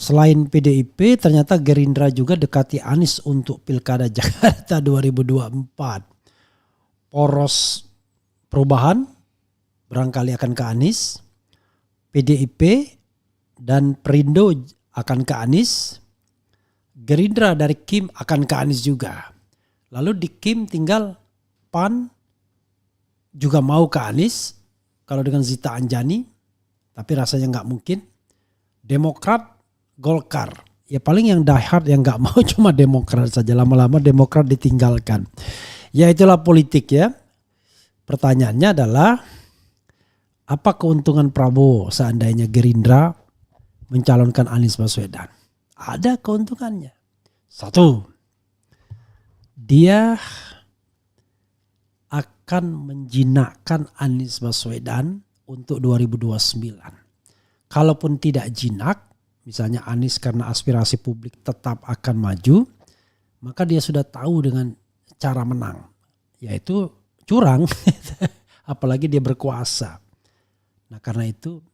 Selain PDIP, ternyata Gerindra juga dekati Anies untuk Pilkada Jakarta 2024. Poros Perubahan barangkali akan ke Anies, PDIP dan Perindo akan ke Anies, Gerindra dari Kim akan ke Anies juga. Lalu di Kim tinggal PAN juga mau ke Anies, kalau dengan Zita Anjani, tapi rasanya nggak mungkin. Demokrat, Golkar, ya paling yang die hard yang nggak mau cuma Demokrat saja, lama-lama Demokrat ditinggalkan. Ya itulah politik ya. Pertanyaannya adalah apa keuntungan Prabowo seandainya Gerindra mencalonkan Anies Baswedan? Ada keuntungannya. Satu, dia akan menjinakkan Anies Baswedan untuk 2029. Kalaupun tidak jinak, misalnya Anies karena aspirasi publik tetap akan maju, maka dia sudah tahu dengan cara menang, yaitu curang, apalagi dia berkuasa. Nah karena itu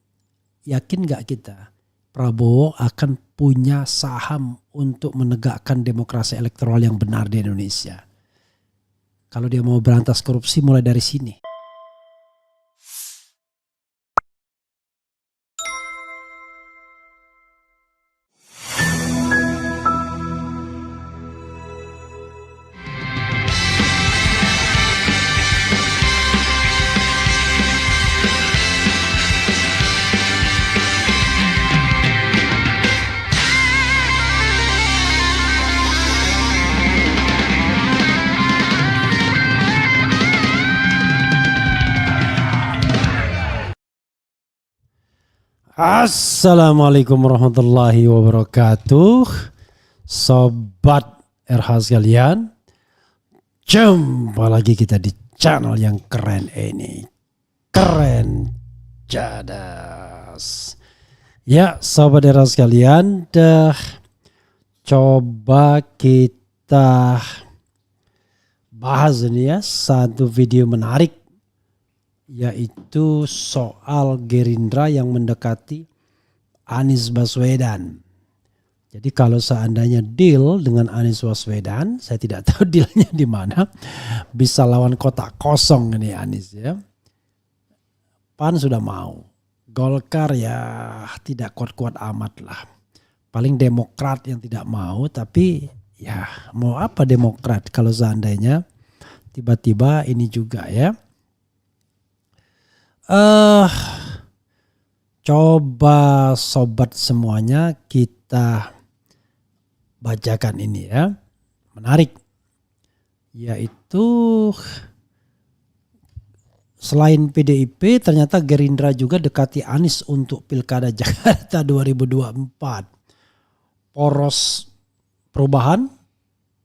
yakin gak kita Prabowo akan punya saham untuk menegakkan demokrasi elektoral yang benar di Indonesia? Kalau dia mau berantas korupsi mulai dari sini. Assalamualaikum warahmatullahi wabarakatuh. Sobat RH sekalian, jumpa lagi kita di channel yang keren ini. Keren Cadas. Ya sobat RH sekalian, coba kita bahas ini ya, satu video menarik, yaitu soal Gerindra yang mendekati Anies Baswedan. Jadi kalau seandainya deal dengan Anies Baswedan, saya tidak tahu dealnya di mana, bisa lawan kotak kosong ini Anies ya. PAN sudah mau, Golkar ya tidak kuat-kuat amat lah. Paling Demokrat yang tidak mau, tapi ya mau apa Demokrat kalau seandainya tiba-tiba ini juga ya. Coba sobat semuanya kita bacakan ini ya. Menarik. Yaitu selain PDIP ternyata Gerindra juga dekati Anies untuk Pilkada Jakarta 2024. Poros Perubahan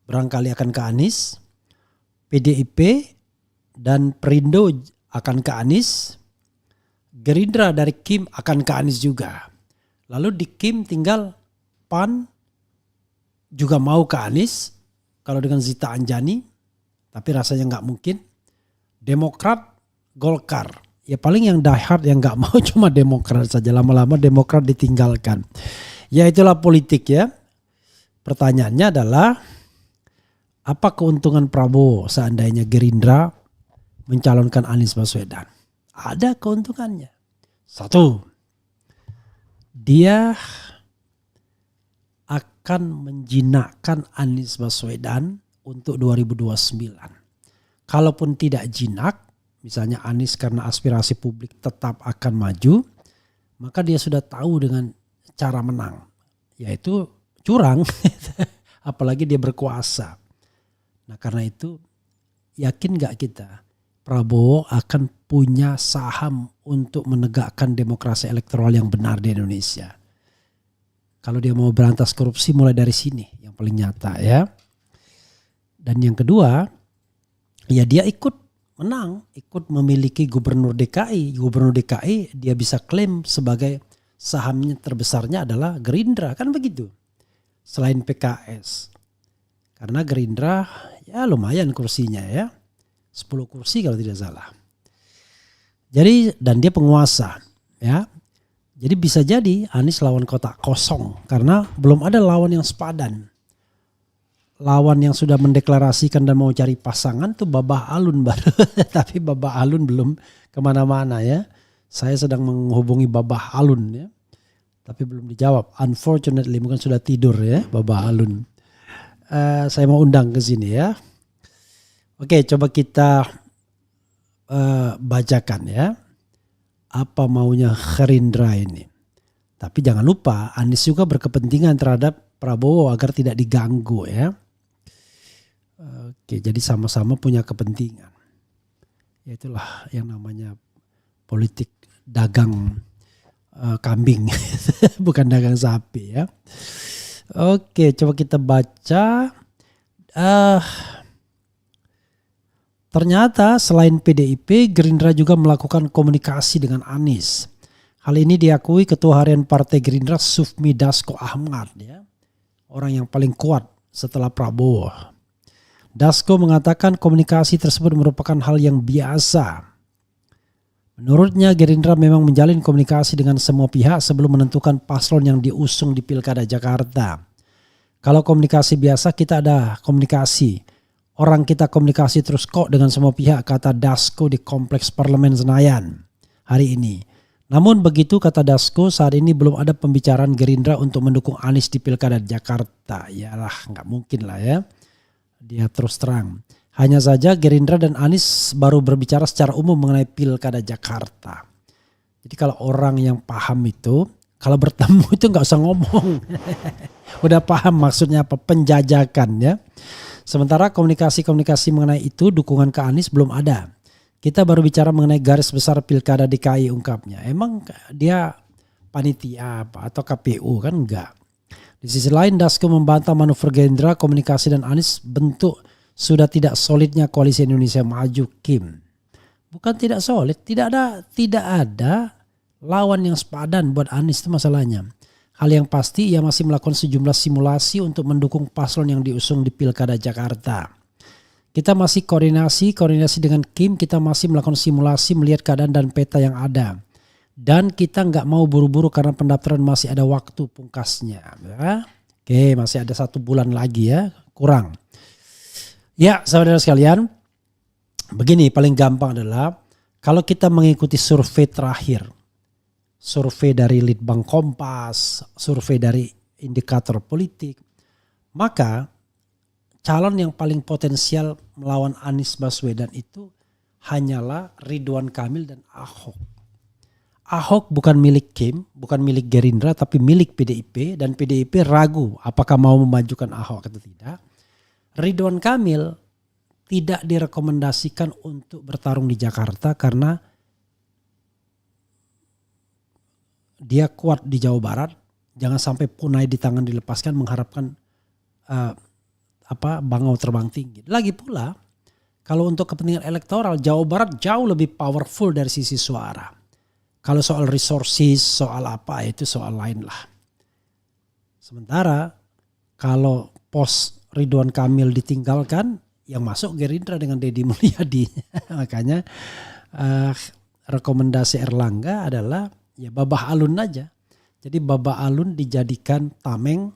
barangkali akan ke Anies, PDIP dan Perindo akan ke Anies, Gerindra dari Kim akan ke Anies juga. Lalu di Kim tinggal PAN juga mau ke Anies, kalau dengan Zita Anjani, tapi rasanya nggak mungkin. Demokrat, Golkar, ya paling yang die hard yang nggak mau cuma Demokrat saja, lama-lama Demokrat ditinggalkan. Ya itulah politik ya. Pertanyaannya adalah apa keuntungan Prabowo seandainya Gerindra mencalonkan Anies Baswedan? Ada keuntungannya. Satu, dia akan menjinakkan Anies Baswedan untuk 2029. Kalaupun tidak jinak, misalnya Anies karena aspirasi publik tetap akan maju, maka dia sudah tahu dengan cara menang, yaitu curang, apalagi dia berkuasa. Nah karena itu yakin gak kita Prabowo akan punya saham untuk menegakkan demokrasi elektoral yang benar di Indonesia? Kalau dia mau berantas korupsi mulai dari sini yang paling nyata ya. Dan yang kedua, ya dia ikut menang, ikut memiliki gubernur DKI. Gubernur DKI dia bisa klaim sebagai sahamnya terbesarnya adalah Gerindra, kan begitu. Selain PKS. Karena Gerindra ya lumayan kursinya ya. 10 kursi kalau tidak salah. Jadi dan dia penguasa ya. Jadi bisa jadi Anies lawan kotak kosong karena belum ada lawan yang sepadan. Lawan yang sudah mendeklarasikan dan mau cari pasangan tuh Babah Alun baru. Tapi Babah Alun belum kemana-mana ya. Saya sedang menghubungi Babah Alun ya. Tapi belum dijawab. Unfortunately mungkin sudah tidur ya Babah Alun. Saya mau undang ke sini ya. Oke, coba kita bacakan ya. Apa maunya Gerindra ini. Tapi jangan lupa Anies juga berkepentingan terhadap Prabowo agar tidak diganggu ya. Oke, jadi sama-sama punya kepentingan. Ya itulah yang namanya politik dagang kambing. Bukan dagang sapi ya. Oke, coba kita baca. Ternyata selain PDIP, Gerindra juga melakukan komunikasi dengan Anies. Hal ini diakui Ketua Harian Partai Gerindra Sufmi Dasko Ahmad, ya, orang yang paling kuat setelah Prabowo. Dasko mengatakan komunikasi tersebut merupakan hal yang biasa. Menurutnya Gerindra memang menjalin komunikasi dengan semua pihak sebelum menentukan paslon yang diusung di Pilkada Jakarta. Kalau komunikasi biasa kita ada komunikasi. Orang kita komunikasi terus kok dengan semua pihak, kata Dasko di Kompleks Parlemen Senayan hari ini. Namun begitu kata Dasko, saat ini belum ada pembicaraan Gerindra untuk mendukung Anies di Pilkada Jakarta. Yalah, nggak mungkin lah ya. Dia terus terang. Hanya saja Gerindra dan Anies baru berbicara secara umum mengenai Pilkada Jakarta. Jadi kalau orang yang paham itu, kalau bertemu itu nggak usah ngomong. Udah paham maksudnya apa, penjajakan ya. Sementara komunikasi-komunikasi mengenai itu dukungan ke Anies belum ada. Kita baru bicara mengenai garis besar Pilkada DKI ungkapnya. Emang dia panitia apa atau KPU kan enggak. Di sisi lain Dasko membantah manuver Gerindra komunikasi dan Anies bentuk sudah tidak solidnya koalisi Indonesia Maju Kim. Bukan tidak solid, tidak ada lawan yang sepadan buat Anies itu masalahnya. Hal yang pasti ia masih melakukan sejumlah simulasi untuk mendukung paslon yang diusung di Pilkada Jakarta. Kita masih koordinasi dengan Kim, kita masih melakukan simulasi melihat keadaan dan peta yang ada. Dan kita nggak mau buru-buru karena pendaftaran masih ada waktu pungkasnya. Ya. Oke, masih ada 1 bulan lagi ya, kurang. Ya saudara sekalian, begini paling gampang adalah kalau kita mengikuti survei terakhir. Survei dari Litbang Kompas, survei dari indikator politik, maka calon yang paling potensial melawan Anies Baswedan itu hanyalah Ridwan Kamil dan Ahok. Ahok bukan milik Kim, bukan milik Gerindra, tapi milik PDIP, dan PDIP ragu apakah mau memajukan Ahok atau tidak. Ridwan Kamil tidak direkomendasikan untuk bertarung di Jakarta karena dia kuat di Jawa Barat, jangan sampai punai di tangan dilepaskan mengharapkan bangau terbang tinggi. Lagi pula, kalau untuk kepentingan elektoral Jawa Barat jauh lebih powerful dari sisi suara. Kalau soal resources, soal apa itu soal lain lah. Sementara kalau pos Ridwan Kamil ditinggalkan, yang masuk Gerindra dengan Deddy Mulyadi. Makanya rekomendasi Erlangga adalah ya Babah Alun aja. Jadi Babah Alun dijadikan tameng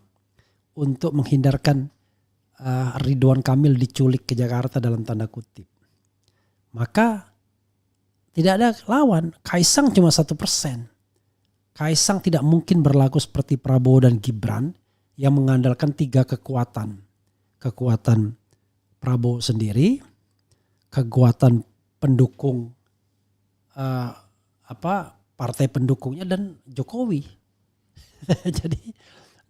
untuk menghindarkan Ridwan Kamil diculik ke Jakarta dalam tanda kutip. Maka tidak ada lawan. Kaisang cuma 1%. Kaisang tidak mungkin berlaku seperti Prabowo dan Gibran yang mengandalkan 3 kekuatan. Kekuatan Prabowo sendiri, kekuatan pendukung partai pendukungnya dan Jokowi.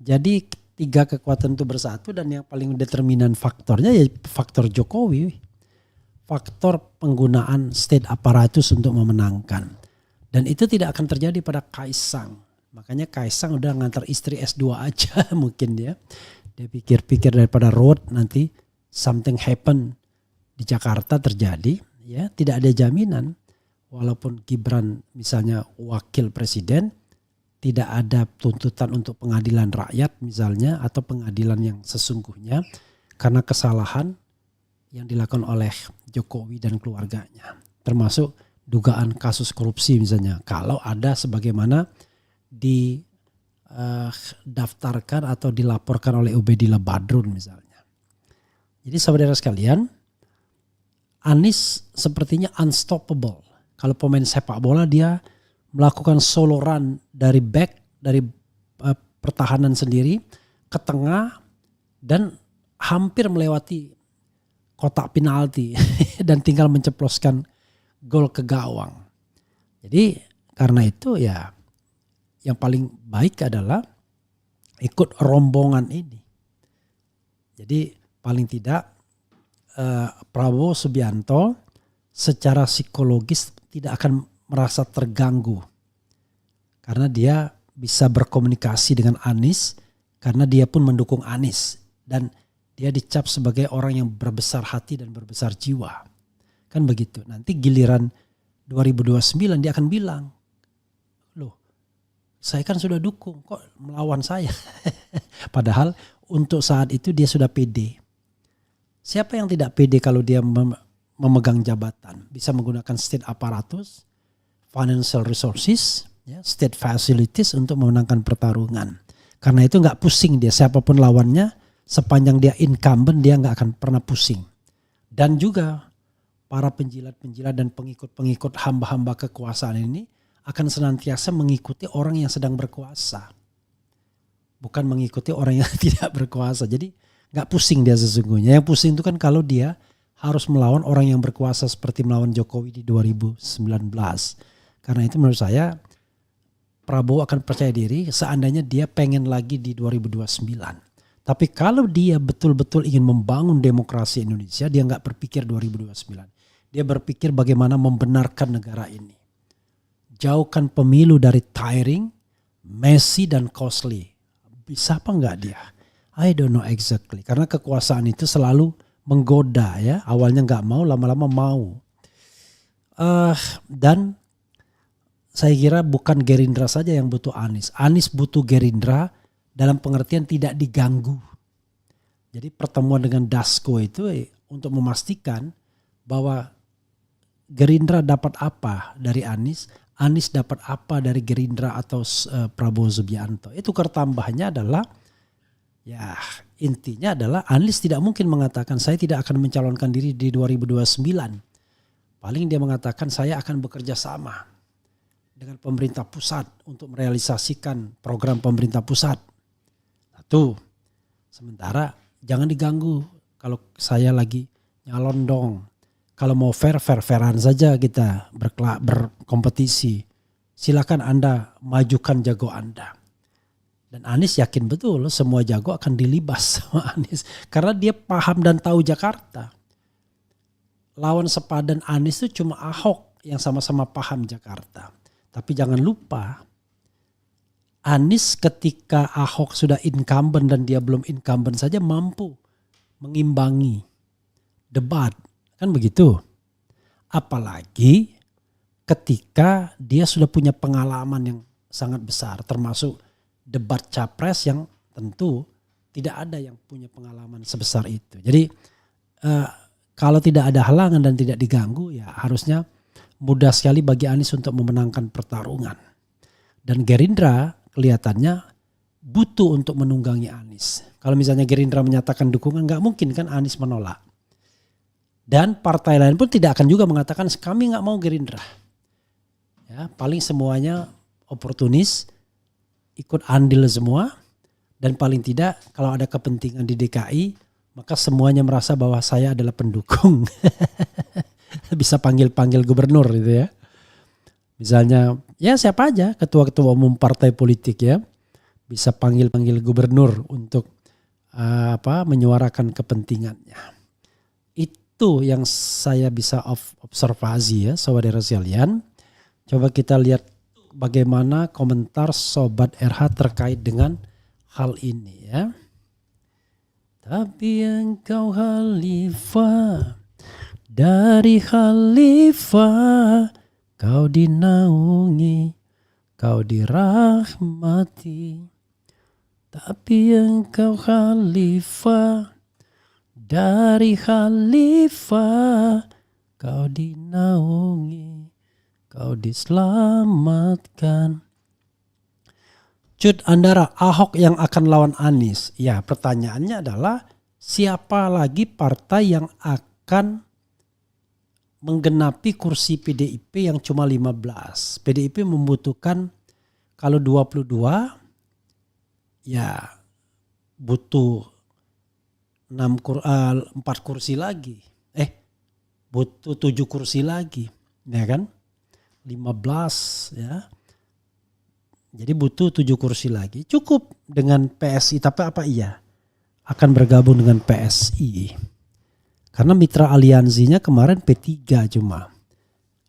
jadi 3 kekuatan itu bersatu dan yang paling determinan faktornya ya faktor Jokowi. Faktor penggunaan state apparatus untuk memenangkan. Dan itu tidak akan terjadi pada Kaisang. Makanya Kaisang udah ngantar istri S2 aja mungkin ya. Dia pikir-pikir daripada road nanti something happen di Jakarta terjadi. Ya, tidak ada jaminan. Walaupun Gibran misalnya wakil presiden, tidak ada tuntutan untuk pengadilan rakyat misalnya atau pengadilan yang sesungguhnya karena kesalahan yang dilakukan oleh Jokowi dan keluarganya. Termasuk dugaan kasus korupsi misalnya. Kalau ada sebagaimana didaftarkan atau dilaporkan oleh Ubedillah Badrun misalnya. Jadi saudara sekalian, Anies sepertinya unstoppable. Kalau pemain sepak bola dia melakukan solo run dari back, dari pertahanan sendiri ke tengah dan hampir melewati kotak penalti dan tinggal menceploskan gol ke gawang. Jadi karena itu ya yang paling baik adalah ikut rombongan ini. Jadi paling tidak Prabowo Subianto secara psikologis tidak akan merasa terganggu karena dia bisa berkomunikasi dengan Anies karena dia pun mendukung Anies dan dia dicap sebagai orang yang berbesar hati dan berbesar jiwa. Kan begitu. Nanti giliran 2029 dia akan bilang, loh saya kan sudah dukung kok melawan saya. Padahal untuk saat itu dia sudah pede. Siapa yang tidak pede kalau dia memegang jabatan? Bisa menggunakan state apparatus, financial resources, ya, state facilities untuk memenangkan pertarungan. Karena itu gak pusing dia, siapapun lawannya, sepanjang dia incumbent dia gak akan pernah pusing. Dan juga para penjilat-penjilat dan pengikut-pengikut hamba-hamba kekuasaan ini akan senantiasa mengikuti orang yang sedang berkuasa. Bukan mengikuti orang yang tidak berkuasa. Jadi gak pusing dia sesungguhnya. Yang pusing itu kan kalau dia harus melawan orang yang berkuasa seperti melawan Jokowi di 2019. Karena itu menurut saya Prabowo akan percaya diri seandainya dia pengen lagi di 2029. Tapi kalau dia betul-betul ingin membangun demokrasi Indonesia, dia gak berpikir 2029. Dia berpikir bagaimana membenarkan negara ini. Jauhkan pemilu dari tiring, messy dan costly. Bisa apa enggak dia? I don't know exactly. Karena kekuasaan itu selalu menggoda ya. Awalnya enggak mau, lama-lama mau. Dan saya kira bukan Gerindra saja yang butuh Anies. Anies butuh Gerindra dalam pengertian tidak diganggu. Jadi pertemuan dengan Dasko itu untuk memastikan bahwa Gerindra dapat apa dari Anies, Anies dapat apa dari Gerindra atau Prabowo Subianto. Itu tambahannya adalah ya intinya adalah Anies tidak mungkin mengatakan saya tidak akan mencalonkan diri di 2029. Paling dia mengatakan saya akan bekerja sama dengan pemerintah pusat untuk merealisasikan program pemerintah pusat. Satu. Sementara jangan diganggu kalau saya lagi nyalon dong. Kalau mau fair-fairan saja kita berkompetisi. Silakan Anda majukan jago Anda. Dan Anies yakin betul semua jago akan dilibas sama Anies. Karena dia paham dan tahu Jakarta. Lawan sepadan Anies itu cuma Ahok yang sama-sama paham Jakarta. Tapi jangan lupa Anies ketika Ahok sudah incumbent dan dia belum incumbent saja mampu mengimbangi debat. Kan begitu. Apalagi ketika dia sudah punya pengalaman yang sangat besar termasuk debat capres yang tentu tidak ada yang punya pengalaman sebesar itu. Jadi kalau tidak ada halangan dan tidak diganggu ya harusnya mudah sekali bagi Anies untuk memenangkan pertarungan. Dan Gerindra kelihatannya butuh untuk menunggangi Anies. Kalau misalnya Gerindra menyatakan dukungan gak mungkin kan Anies menolak. Dan partai lain pun tidak akan juga mengatakan kami gak mau Gerindra. Ya, paling semuanya oportunis, ikut andil semua, dan paling tidak kalau ada kepentingan di DKI maka semuanya merasa bahwa saya adalah pendukung. Bisa panggil-panggil gubernur gitu ya. Misalnya ya siapa aja ketua-ketua umum partai politik ya bisa panggil-panggil gubernur untuk menyuarakan kepentingannya. Itu yang saya bisa observasi ya saudara sekalian. Coba kita lihat bagaimana komentar Sobat RH terkait dengan hal ini ya. Tapi engkau khalifah, dari khalifah kau dinaungi, kau dirahmati. Tapi engkau khalifah, dari khalifah kau dinaungi, kau diselamatkan. Cut Andara, Ahok yang akan lawan Anies. Ya, pertanyaannya adalah siapa lagi partai yang akan menggenapi kursi PDIP yang cuma 15. PDIP membutuhkan kalau 22 ya butuh 4 kursi lagi. Butuh 7 kursi lagi. Ya kan? 15 ya. Jadi butuh 7 kursi lagi. Cukup dengan PSI. Tapi apa iya? Akan bergabung dengan PSI. Karena mitra aliansinya kemarin P3 cuma.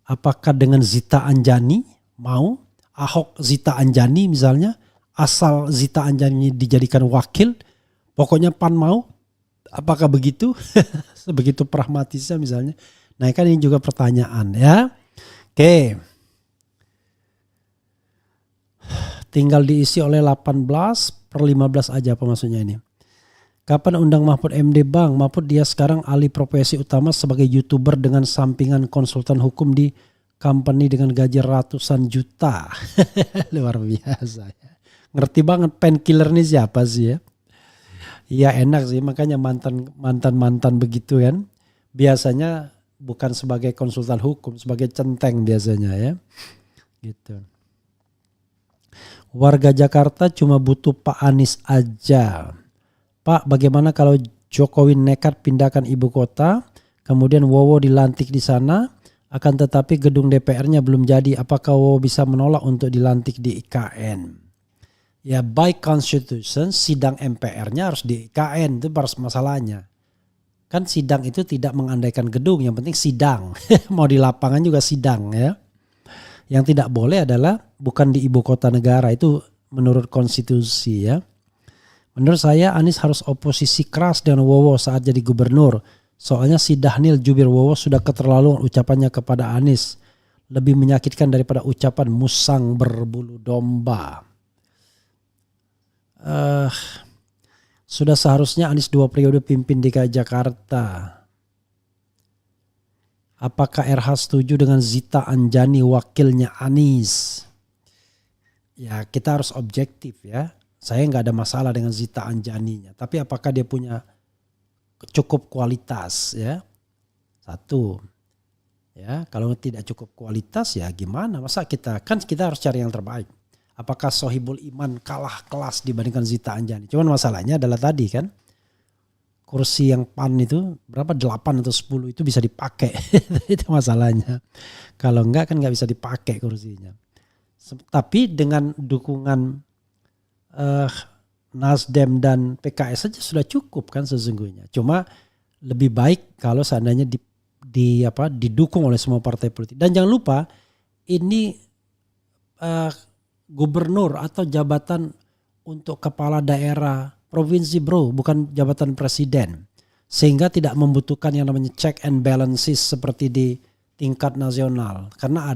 Apakah dengan Zita Anjani mau? Ahok Zita Anjani misalnya. Asal Zita Anjani dijadikan wakil. Pokoknya PAN mau. Apakah begitu? Sebegitu pragmatisnya misalnya. Nah kan ini juga pertanyaan ya. Oke. Tinggal diisi oleh 18/15 aja apa maksudnya ini. Kapan undang Mahfud MD Bang? Mahfud dia sekarang alih profesi utama sebagai YouTuber dengan sampingan konsultan hukum di company dengan gaji ratusan juta. Luar biasa ya. Ngerti banget painkiller ini siapa sih ya. Iya enak sih makanya mantan begitu kan. Biasanya bukan sebagai konsultan hukum, sebagai centeng biasanya ya. Gitu. Warga Jakarta cuma butuh Pak Anies aja. Pak, bagaimana kalau Jokowi nekat pindahkan ibu kota, kemudian Wowo dilantik di sana, akan tetapi gedung DPR-nya belum jadi. Apakah Wowo bisa menolak untuk dilantik di IKN? Ya, by constitution sidang MPR-nya harus di IKN, itu masalahnya. Kan sidang itu tidak mengandaikan gedung, yang penting sidang. Mau di lapangan juga sidang ya. Yang tidak boleh adalah bukan di ibu kota negara, itu menurut konstitusi ya. Menurut saya Anies harus oposisi keras dengan Wowo saat jadi gubernur. Soalnya si Dhanil jubir Wowo sudah keterlaluan ucapannya kepada Anies. Lebih menyakitkan daripada ucapan musang berbulu domba. Sudah seharusnya Anies 2 periode pimpin DKI Jakarta. Apakah RH setuju dengan Zita Anjani wakilnya Anies? Ya kita harus objektif ya. Saya nggak ada masalah dengan Zita Anjaninya. Tapi apakah dia punya cukup kualitas ya? Satu. Ya kalau tidak cukup kualitas ya gimana? Masa kita harus cari yang terbaik. Apakah Sohibul Iman kalah kelas dibandingkan Zita Anjani? Cuman masalahnya adalah tadi kan. Kursi yang PAN itu berapa 8 atau 10 itu bisa dipakai. Itu masalahnya. Kalau enggak kan enggak bisa dipakai kursinya. Tapi dengan dukungan Nasdem dan PKS saja sudah cukup kan sesungguhnya. Cuma lebih baik kalau seandainya didukung oleh semua partai politik. Dan jangan lupa ini gubernur atau jabatan untuk kepala daerah provinsi bro, bukan jabatan presiden. Sehingga tidak membutuhkan yang namanya check and balances seperti di tingkat nasional. Karena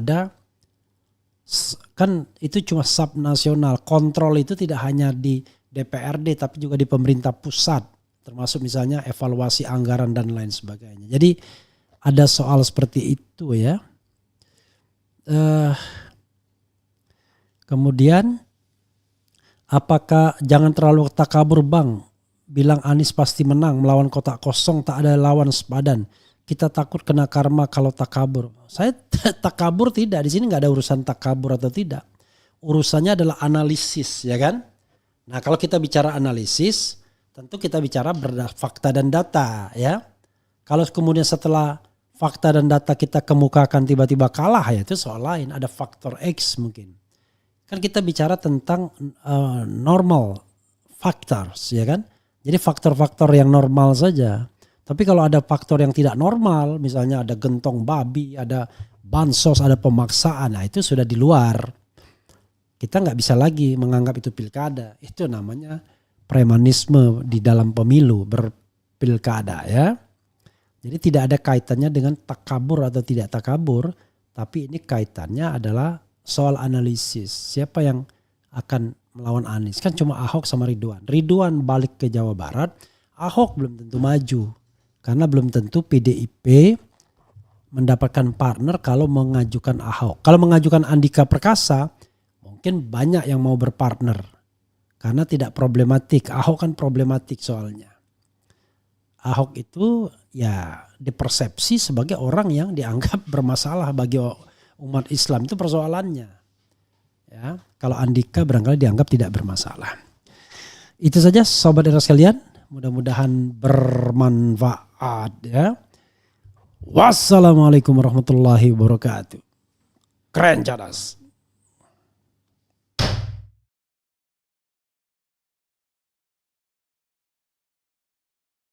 kan itu cuma subnasional. Kontrol itu tidak hanya di DPRD tapi juga di pemerintah pusat. Termasuk misalnya evaluasi anggaran dan lain sebagainya. Jadi ada soal seperti itu ya. Kemudian apakah jangan terlalu takabur bang, bilang Anies pasti menang melawan kotak kosong tak ada lawan sepadan. Kita takut kena karma kalau takabur. Saya takabur tidak, di sini nggak ada urusan takabur atau tidak. Urusannya adalah analisis ya kan. Nah kalau kita bicara analisis, tentu kita bicara fakta dan data ya. Kalau kemudian setelah fakta dan data kita kemukakan tiba-tiba kalah ya itu soal lain, ada faktor X mungkin. Kan kita bicara tentang normal factors ya kan. Jadi faktor-faktor yang normal saja. Tapi kalau ada faktor yang tidak normal, misalnya ada gentong babi, ada bansos, ada pemaksaan, nah itu sudah di luar. Kita nggak bisa lagi menganggap itu pilkada. Itu namanya premanisme di dalam pemilu berpilkada ya. Jadi tidak ada kaitannya dengan takabur atau tidak takabur. Tapi ini kaitannya adalah soal analisis. Siapa yang akan melawan Anies? Kan cuma Ahok sama Ridwan. Ridwan balik ke Jawa Barat. Ahok belum tentu maju. Karena belum tentu PDIP mendapatkan partner kalau mengajukan Ahok. Kalau mengajukan Andika Perkasa, mungkin banyak yang mau berpartner. Karena tidak problematik. Ahok kan problematik soalnya. Ahok itu ya dipersepsi sebagai orang yang dianggap bermasalah bagi umat Islam, itu persoalannya. Ya, kalau Andika barangkali dianggap tidak bermasalah. Itu saja sobat era sekalian, mudah-mudahan bermanfaat ya. Wassalamualaikum warahmatullahi wabarakatuh. Keren cadas.